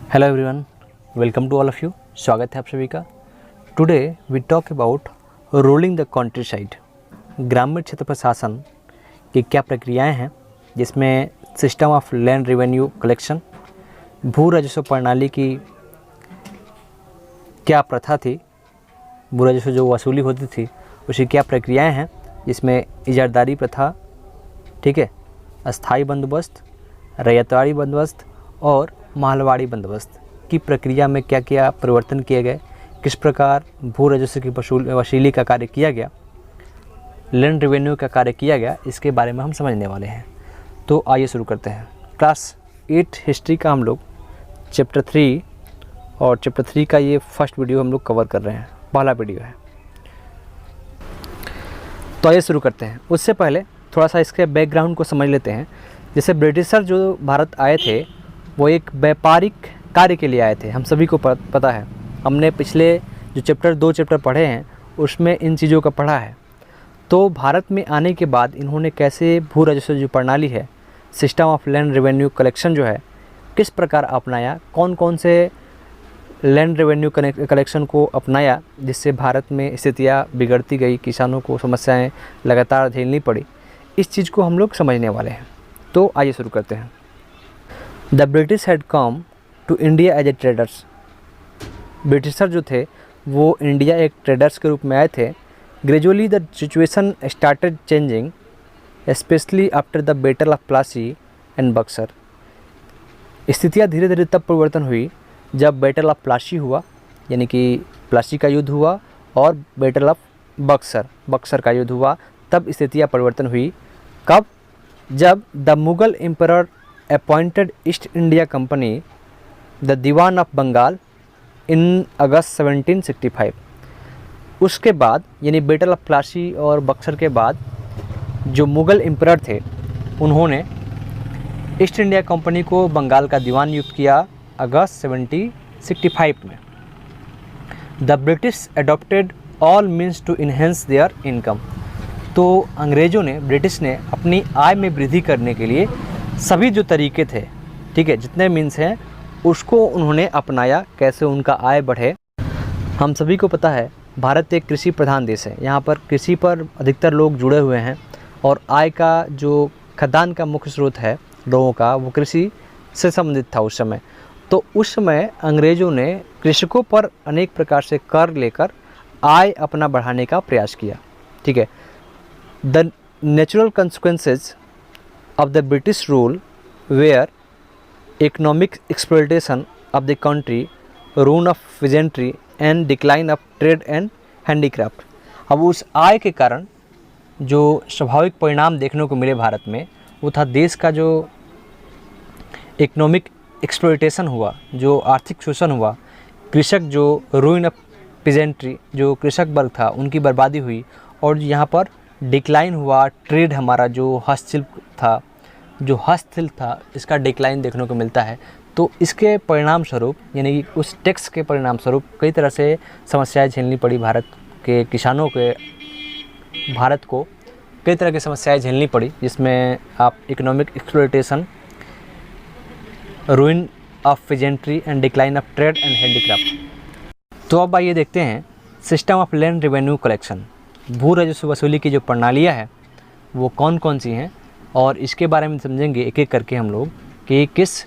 Hello everyone, welcome to all of you. स्वागत है आप सभी का। Today we talk about ruling the countryside. ग्रामीण क्षेत्र प्रशासन की क्या प्रक्रियाएं हैं, जिसमें system of land revenue collection, भू राजस्व प्रणाली की क्या प्रथा थी, भू राजस्व जो वसूली होती थी उसकी क्या प्रक्रियाएं हैं, जिसमें इजारदारी प्रथा, ठीक है, अस्थाई बंदोबस्त, रैयतवाड़ी बंदोबस्त और महलवाड़ी बंदोबस्त की प्रक्रिया में क्या क्या परिवर्तन किए गए, किस प्रकार भू राजस्व की वसूली का कार्य किया गया, लैंड रेवेन्यू का कार्य किया गया, इसके बारे में हम समझने वाले हैं। तो आइए शुरू करते हैं। क्लास 8 हिस्ट्री का हम लोग चैप्टर 3 और चैप्टर 3 का ये फर्स्ट वीडियो हम लोग कवर कर रहे हैं, पहला वीडियो है। तो आइए शुरू करते हैं। उससे पहले थोड़ा सा इसके बैकग्राउंड को समझ लेते हैं। जैसे ब्रिटिशर जो भारत आए थे वो एक व्यापारिक कार्य के लिए आए थे, हम सभी को पता है। हमने पिछले जो 2 चैप्टर पढ़े हैं उसमें इन चीज़ों का पढ़ा है। तो भारत में आने के बाद इन्होंने कैसे भू राजस्व जो प्रणाली है, system of land revenue collection जो है, किस प्रकार अपनाया, कौन कौन से लैंड रेवेन्यू कलेक्शन को अपनाया, जिससे भारत में स्थितियाँ बिगड़ती गई, किसानों को समस्याएँ लगातार झेलनी पड़ी, इस चीज़ को हम लोग समझने वाले हैं। तो आइए शुरू करते हैं। The British had come to India as a traders. ब्रिटिशर जो थे वो इंडिया एक ट्रेडर्स के रूप में आए थे। Gradually the situation started changing, specially after the battle of Plassey and Buxar. स्थितियाँ धीरे धीरे तब परिवर्तन हुई जब बैटल ऑफ प्लासी हुआ, यानी कि प्लासी का युद्ध हुआ, और बैटल ऑफ बक्सर का युद्ध हुआ। तब स्थितियाँ परिवर्तन हुई। कब? जब the Mughal emperor appointed East India Company the diwan of Bengal in August 1765। उसके बाद, यानी बैटल ऑफ प्लासी और बक्सर के बाद, जो मुगल एम्परर थे उन्होंने ईस्ट इंडिया कंपनी को बंगाल का दीवान नियुक्त किया अगस्त 1765 में। The British adopted all means to enhance their income. तो अंग्रेज़ों ने, ब्रिटिश ने अपनी आय में वृद्धि करने के लिए सभी जो तरीके थे, ठीक है, जितने मीन्स हैं उसको उन्होंने अपनाया, कैसे उनका आय बढ़े। हम सभी को पता है भारत एक कृषि प्रधान देश है। यहाँ पर कृषि पर अधिकतर लोग जुड़े हुए हैं और आय का जो खाद्यान्न का मुख्य स्रोत है लोगों का, वो कृषि से संबंधित था उस समय। तो उस समय अंग्रेज़ों ने कृषकों पर अनेक प्रकार से कर लेकर आय अपना बढ़ाने का प्रयास किया, ठीक है। The natural consequences of the British rule were economic exploitation of the country, ruin of peasantry and decline of trade and handicraft। अब उस आय के कारण जो स्वाभाविक परिणाम देखने को मिले भारत में, वो था देश का जो इकोनॉमिक एक्सप्लॉयटेशन हुआ, जो आर्थिक शोषण हुआ, कृषक जो रूइन ऑफ पीजेंट्री, जो कृषक वर्ग था उनकी बर्बादी हुई, और यहाँ पर डिक्लाइन हुआ ट्रेड, हमारा जो हस्तशिल्प था इसका डिक्लाइन देखने को मिलता है। तो इसके परिणाम स्वरूप, यानी उस टैक्स के परिणाम स्वरूप कई तरह से समस्याएं झेलनी पड़ी भारत के किसानों के। भारत को कई तरह की समस्याएं झेलनी पड़ी, जिसमें आप economic exploitation, ruin of peasantry and decline of trade and handicraft. तो अब आइए देखते हैं system of land revenue collection. भू राजस्व वसूली की जो प्रणालियाँ हैं वो कौन कौन सी हैं, और इसके बारे में समझेंगे एक एक करके हम लोग कि किस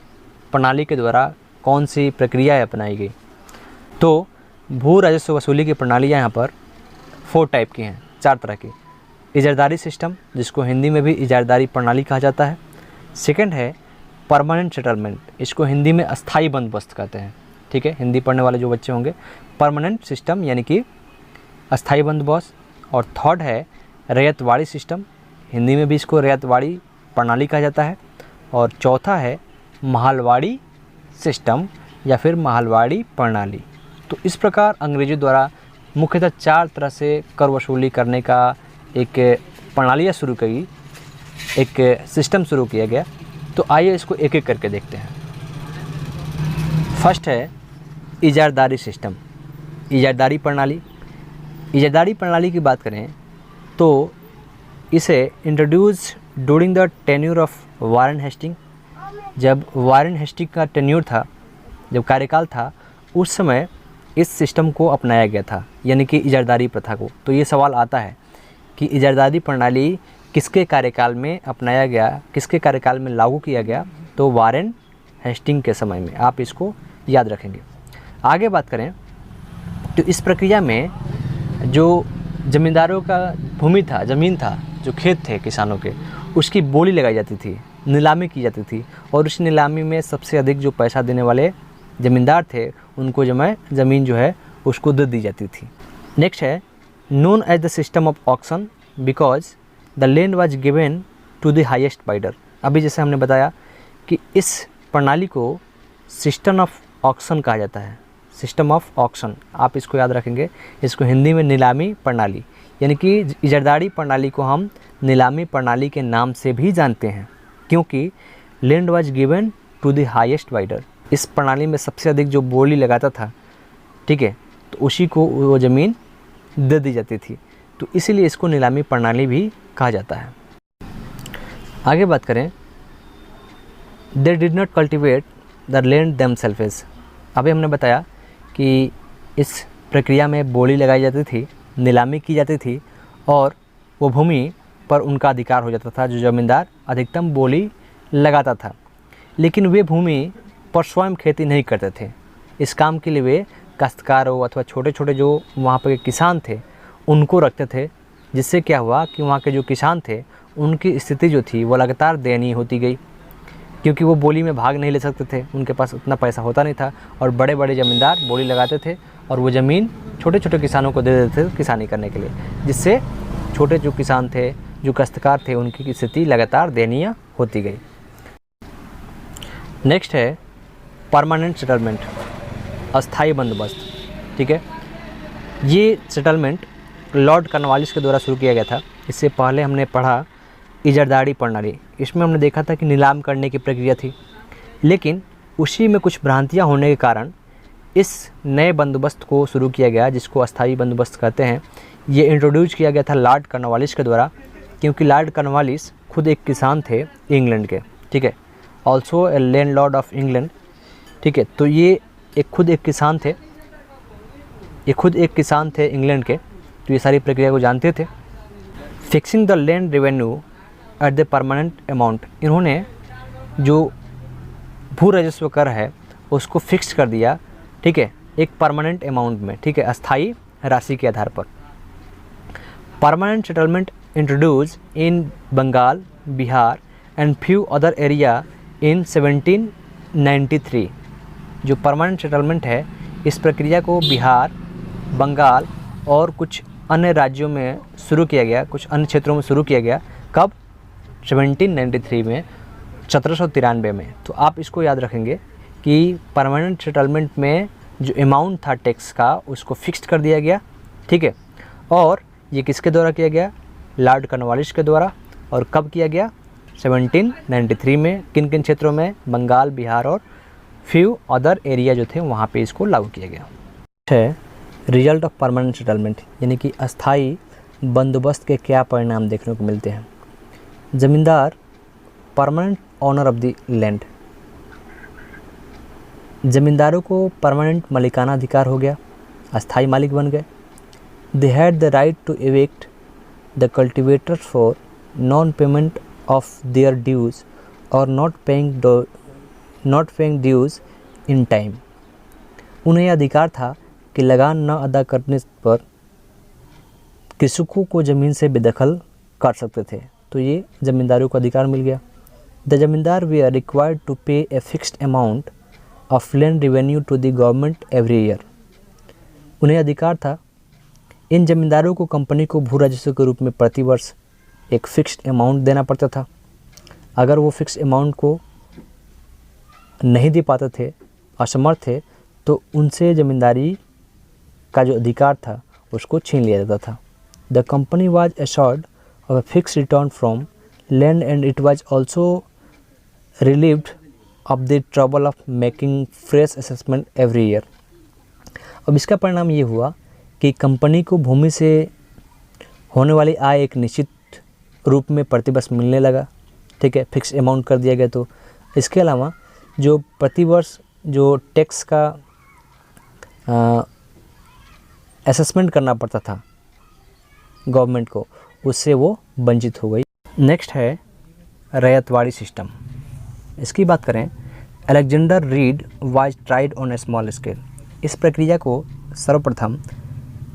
प्रणाली के द्वारा कौन सी प्रक्रियाएँ अपनाई गई। तो भू राजस्व वसूली की प्रणालियाँ यहाँ पर 4 टाइप की हैं, 4 तरह की। इजारदारी सिस्टम, जिसको हिंदी में भी इजारदारी प्रणाली कहा जाता है। सेकंड है परमानेंट सेटलमेंट, इसको हिंदी में अस्थाई बंदोबस्त कहते हैं, ठीक है। हिंदी पढ़ने वाले जो बच्चे होंगे, परमानेंट सिस्टम यानी कि अस्थाई बंदोबस्त। और थर्ड है रैयतवाड़ी सिस्टम, हिंदी में भी इसको रैयतवाड़ी प्रणाली कहा जाता है। और चौथा है महलवाड़ी सिस्टम या फिर महलवाड़ी प्रणाली। तो इस प्रकार अंग्रेजों द्वारा मुख्यतः 4 तरह से कर वसूली करने का एक प्रणालियाँ शुरू की, एक सिस्टम शुरू किया गया। तो आइए इसको एक एक करके देखते हैं। फर्स्ट है इजारदारी सिस्टम, इजारदारी प्रणाली। इजारदारी प्रणाली की बात करें तो इसे introduce during the tenure of Warren Hasting. जब वारेन हेस्टिंग का टेन्यूर था जब कार्यकाल था उस समय इस सिस्टम को अपनाया गया था, यानी कि इजारदारी प्रथा को। तो ये सवाल आता है कि इजारदारी प्रणाली किसके कार्यकाल में अपनाया गया, किसके कार्यकाल में लागू किया गया? तो वारेन हेस्टिंग के समय में। आप इसको याद रखेंगे। आगे बात करें तो इस प्रक्रिया में जो ज़मींदारों का भूमि था, ज़मीन था, जो खेत थे किसानों के, उसकी बोली लगाई जाती थी, नीलामी की जाती थी, और उस नीलामी में सबसे अधिक जो पैसा देने वाले ज़मींदार थे उनको ज़मीन जो है उसको दे दी जाती थी। नेक्स्ट है known as the system of auction because the land was given to the highest bidder. अभी जैसे हमने बताया कि इस प्रणाली को सिस्टम ऑफ ऑक्शन कहा जाता है। सिस्टम ऑफ ऑक्शन, आप इसको याद रखेंगे। इसको हिंदी में नीलामी प्रणाली, यानी कि इजारदारी प्रणाली को हम नीलामी प्रणाली के नाम से भी जानते हैं, क्योंकि land was given to the highest bidder. इस प्रणाली में सबसे अधिक जो बोली लगाता था, ठीक है, तो उसी को वो ज़मीन दे दी जाती थी। तो इसीलिए इसको नीलामी प्रणाली भी कहा जाता है। आगे बात करें, they did not cultivate the land themselves. अभी हमने बताया कि इस प्रक्रिया में बोली लगाई जाती थी, नीलामी की जाती थी, और वो भूमि पर उनका अधिकार हो जाता था। जो ज़मींदार अधिकतम बोली लगाता था, लेकिन वे भूमि पर स्वयं खेती नहीं करते थे। इस काम के लिए वे काश्तकारों अथवा छोटे छोटे जो वहाँ पर किसान थे उनको रखते थे, जिससे क्या हुआ कि वहाँ के जो किसान थे उनकी स्थिति जो थी वो लगातार दयनीय होती गई, क्योंकि वो बोली में भाग नहीं ले सकते थे, उनके पास उतना पैसा होता नहीं था, और बड़े बड़े ज़मींदार बोली लगाते थे और वो ज़मीन छोटे छोटे किसानों को दे देते थे किसानी करने के लिए, जिससे छोटे जो किसान थे, जो काश्तकार थे, उनकी स्थिति लगातार दयनीय होती गई। नेक्स्ट है परमानेंट सेटलमेंट, अस्थाई बंदोबस्त। ठीक है, ये सेटलमेंट लॉर्ड कॉर्नवालिस के द्वारा शुरू किया गया था। इससे पहले हमने पढ़ा इजारदारी प्रणाली, इसमें हमने देखा था कि नीलाम करने की प्रक्रिया थी, लेकिन उसी में कुछ भ्रांतियां होने के कारण इस नए बंदोबस्त को शुरू किया गया, जिसको अस्थाई बंदोबस्त कहते हैं। ये इंट्रोड्यूस किया गया था लॉर्ड कॉर्नवालिस के द्वारा, क्योंकि लॉर्ड कॉर्नवालिस खुद एक किसान थे इंग्लैंड के, ठीक है, also a land Lord of England. ठीक है, तो ये खुद एक किसान थे, इंग्लैंड के, तो ये सारी प्रक्रिया को जानते थे। Fixing the land revenue at the permanent amount, इन्होंने जो भू राजस्व कर है उसको फिक्स कर दिया, ठीक है, एक परमानेंट अमाउंट में, ठीक है, अस्थाई राशि के आधार पर। Permanent settlement introduce in Bengal, Bihar and few other area in 1793। जो परमानेंट सेटलमेंट है, इस प्रक्रिया को बिहार, बंगाल और कुछ अन्य राज्यों में शुरू किया गया, कुछ अन्य क्षेत्रों में शुरू किया गया। कब? 1793 में, 1793 में। तो आप इसको याद रखेंगे कि परमानेंट सेटलमेंट में जो अमाउंट था टैक्स का उसको फिक्स्ड कर दिया गया, ठीक है, और ये किसके द्वारा किया गया? लॉर्ड कॉर्नवालिस के द्वारा। और कब किया गया? 1793 में। किन किन क्षेत्रों में? बंगाल, बिहार और फ्यू अदर एरिया जो थे वहाँ पे इसको लागू किया गया। है रिजल्ट ऑफ परमानेंट सेटलमेंट, यानी कि अस्थाई बंदोबस्त के क्या परिणाम देखने को मिलते हैं। Zamindar permanent owner of the land, ज़मींदारों को परमानेंट मालिकाना अधिकार हो गया, अस्थाई मालिक बन गए। They had the right to evict the cultivators for non payment of their dues और not paying dues in time. उन्हें यह अधिकार था कि लगान न अदा करने पर कृषकों को ज़मीन से बेदखल कर सकते थे। तो ये ज़मींदारों को अधिकार मिल गया। द ज़मींदार वे are required to pay a fixed amount of land revenue to the government every year. उन्हें अधिकार था, इन ज़मींदारों को कंपनी को भू राजस्व के रूप में प्रतिवर्ष एक फिक्स्ड अमाउंट देना पड़ता था। अगर वो फिक्स्ड अमाउंट को नहीं दे पाते थे, असमर्थ थे, तो उनसे ज़मींदारी का जो अधिकार था उसको छीन लिया जाता था। The company was assured of a fixed return from land and it was also relieved of the trouble of making fresh assessment every year. अब इसका परिणाम ये हुआ कि कंपनी को भूमि से होने वाली आय एक निश्चित रूप में प्रतिवर्ष मिलने लगा, ठीक है, फिक्स अमाउंट कर दिया गया। तो इसके अलावा जो प्रतिवर्ष जो टैक्स का असेसमेंट करना पड़ता था गवर्नमेंट को, उससे वो वंचित हो गई। नेक्स्ट है रैयतवाड़ी सिस्टम। इसकी बात करें, Alexander read was tried on A small scale. इस प्रक्रिया को सर्वप्रथम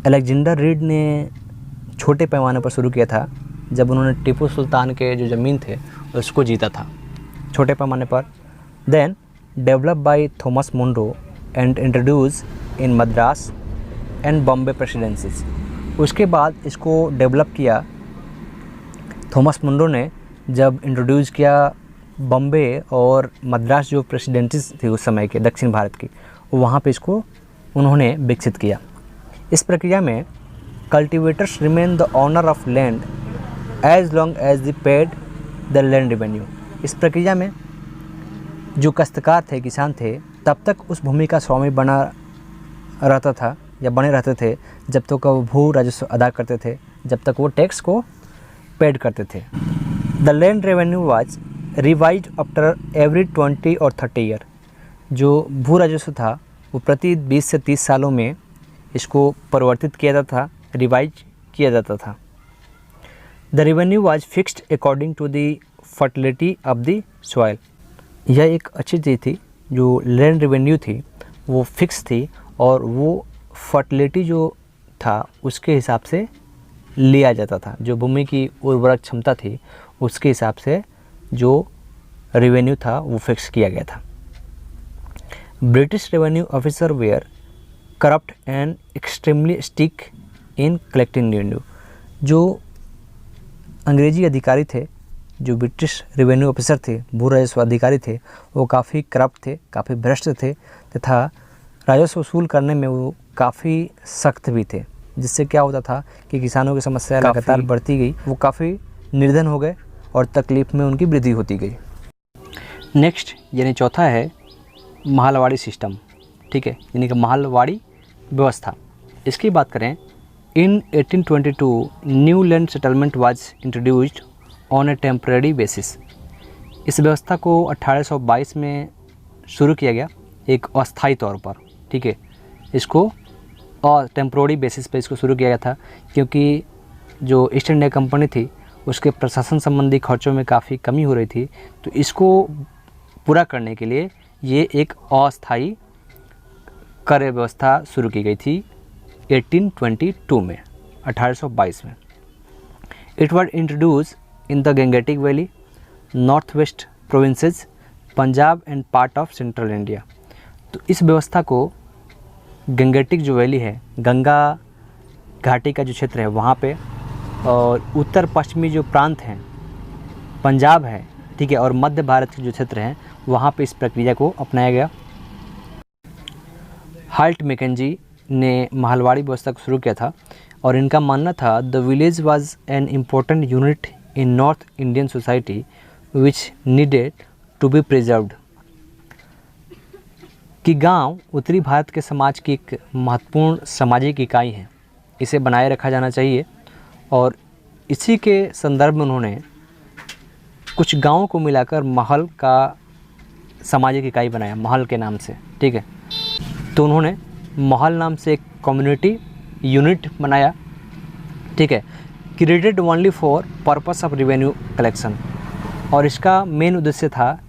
अलेक्जेंडर रीड ने छोटे पैमाने पर शुरू किया था, जब उन्होंने टीपू सुल्तान के जो ज़मीन थे उसको जीता था छोटे पैमाने पर। Then develop by Thomas Munro and introduce in Madras and Bombay presidencies. उसके बाद इसको डेवलप किया थॉमस मुनरो ने, जब इंट्रोड्यूस किया बॉम्बे और मद्रास जो प्रेसिडेंसीज थी उस समय के दक्षिण भारत की, वहाँ पे इसको उन्होंने विकसित किया। इस प्रक्रिया में cultivators remain the owner of land as long as the paid the land revenue. इस प्रक्रिया में जो काश्तकार थे, किसान थे, तब तक उस भूमि का स्वामी बना रहता था या बने रहते थे जब तक वो भू राजस्व अदा करते थे, जब तक वो टैक्स को पेड करते थे। The land revenue was revise after every 20 और 30 ईयर। जो भू राजस्व था वो प्रति 20 से 30 सालों में इसको परिवर्तित किया जाता था, रिवाइज किया जाता था। The revenue was fixed according to the fertility of the soil. यह एक अच्छी चीज़ थी, जो लैंड रेवेन्यू थी वो फिक्स थी और वो फर्टिलिटी जो था उसके हिसाब से लिया जाता था। जो भूमि की उर्वरक क्षमता थी उसके हिसाब से जो रेवेन्यू था वो फिक्स किया गया था। British revenue officer were corrupt and extremely strict in collecting revenue. जो अंग्रेजी अधिकारी थे, जो ब्रिटिश रेवेन्यू ऑफिसर थे, भू राजस्व अधिकारी थे, वो काफ़ी करप्ट थे, काफ़ी भ्रष्ट थे तथा राजस्व वसूल करने में वो काफ़ी सख्त भी थे, जिससे क्या होता था कि किसानों की समस्या लगातार बढ़ती गई, वो काफ़ी निर्धन हो गए और तकलीफ़ में उनकी वृद्धि होती गई। नेक्स्ट यानी चौथा है महलवाड़ी सिस्टम, ठीक है, यानी कि महलवाड़ी व्यवस्था। इसकी बात करें, इन 1822 new land settlement was introduced on A temporary basis. इस व्यवस्था को 1822 में शुरू किया गया एक अस्थायी तौर पर, ठीक है। इसको और टेम्परेरी बेसिस पे इसको शुरू किया गया था, क्योंकि जो ईस्ट इंडिया कंपनी थी उसके प्रशासन संबंधी खर्चों में काफ़ी कमी हो रही थी, तो इसको पूरा करने के लिए ये एक अस्थायी कर व्यवस्था शुरू की गई थी 1822 में, 1822 में। It was introduce in the Gangetic valley, north west provinces, Punjab and part of central India. तो इस व्यवस्था को गंगेटिक जो वैली है, गंगा घाटी का जो क्षेत्र है वहाँ पे, और उत्तर पश्चिमी जो प्रांत हैं, पंजाब है, ठीक है, और मध्य भारत के जो क्षेत्र हैं वहाँ पे इस प्रक्रिया को अपनाया गया। हाल्ट मैकेंजी ने महलवाड़ी व्यवस्था को शुरू किया था और इनका मानना था the village was an important unit in north Indian society which needed to be preserved. कि गांव उत्तरी भारत के समाज की एक महत्वपूर्ण सामाजिक इकाई है, इसे बनाए रखा जाना चाहिए। और इसी के संदर्भ में उन्होंने कुछ गांवों को मिलाकर महल का सामाजिक इकाई बनाया, महल के नाम से, ठीक है। तो उन्होंने महल नाम से एक कम्युनिटी यूनिट बनाया, ठीक है, created only for purpose of revenue collection. और इसका मेन उद्देश्य था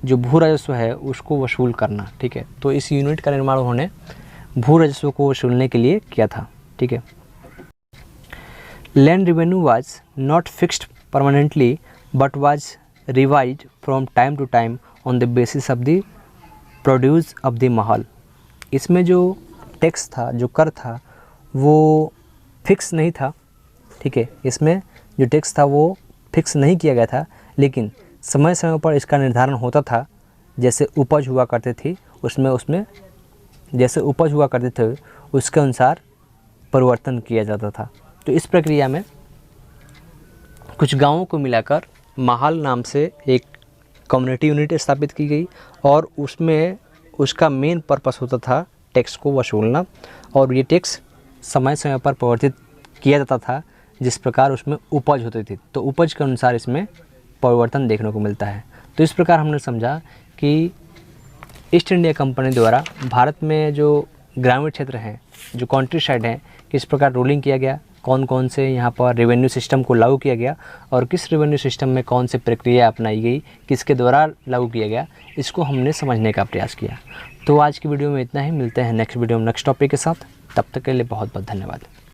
जो भू राजस्व है उसको वसूल करना, ठीक है। तो इस यूनिट का निर्माण उन्होंने भू राजस्व को वसूलने के लिए किया था, ठीक है। Land revenue was not fixed permanently but was revised from time to time on the basis of the produce of the mahal. इसमें जो टैक्स था, जो कर था, वो फिक्स नहीं था, ठीक है। इसमें जो टैक्स था वो फिक्स नहीं किया गया था, लेकिन समय समय पर इसका निर्धारण होता था। जैसे उपज हुआ करते थी उसमें जैसे उपज हुआ करते थे उसके अनुसार परिवर्तन किया जाता था। तो इस प्रक्रिया में कुछ गांवों को मिलाकर महल नाम से एक कम्युनिटी यूनिट स्थापित की गई और उसमें उसका मेन पर्पस होता था टैक्स को वसूलना, और ये टैक्स समय समय पर परिवर्तित किया जाता था जिस प्रकार उसमें उपज होती थी। तो उपज के अनुसार इसमें परिवर्तन देखने को मिलता है। तो इस प्रकार हमने समझा कि ईस्ट इंडिया कंपनी द्वारा भारत में जो ग्रामीण क्षेत्र हैं, जो कंट्री साइड हैं, किस प्रकार रूलिंग किया गया, कौन कौन से यहाँ पर रेवेन्यू सिस्टम को लागू किया गया और किस रेवेन्यू सिस्टम में कौन सी प्रक्रिया अपनाई गई, किसके द्वारा लागू किया गया, इसको हमने समझने का प्रयास किया। तो आज की वीडियो में इतना ही। मिलते हैं नेक्स्ट वीडियो में नेक्स्ट टॉपिक के साथ। तब तक के लिए बहुत बहुत धन्यवाद।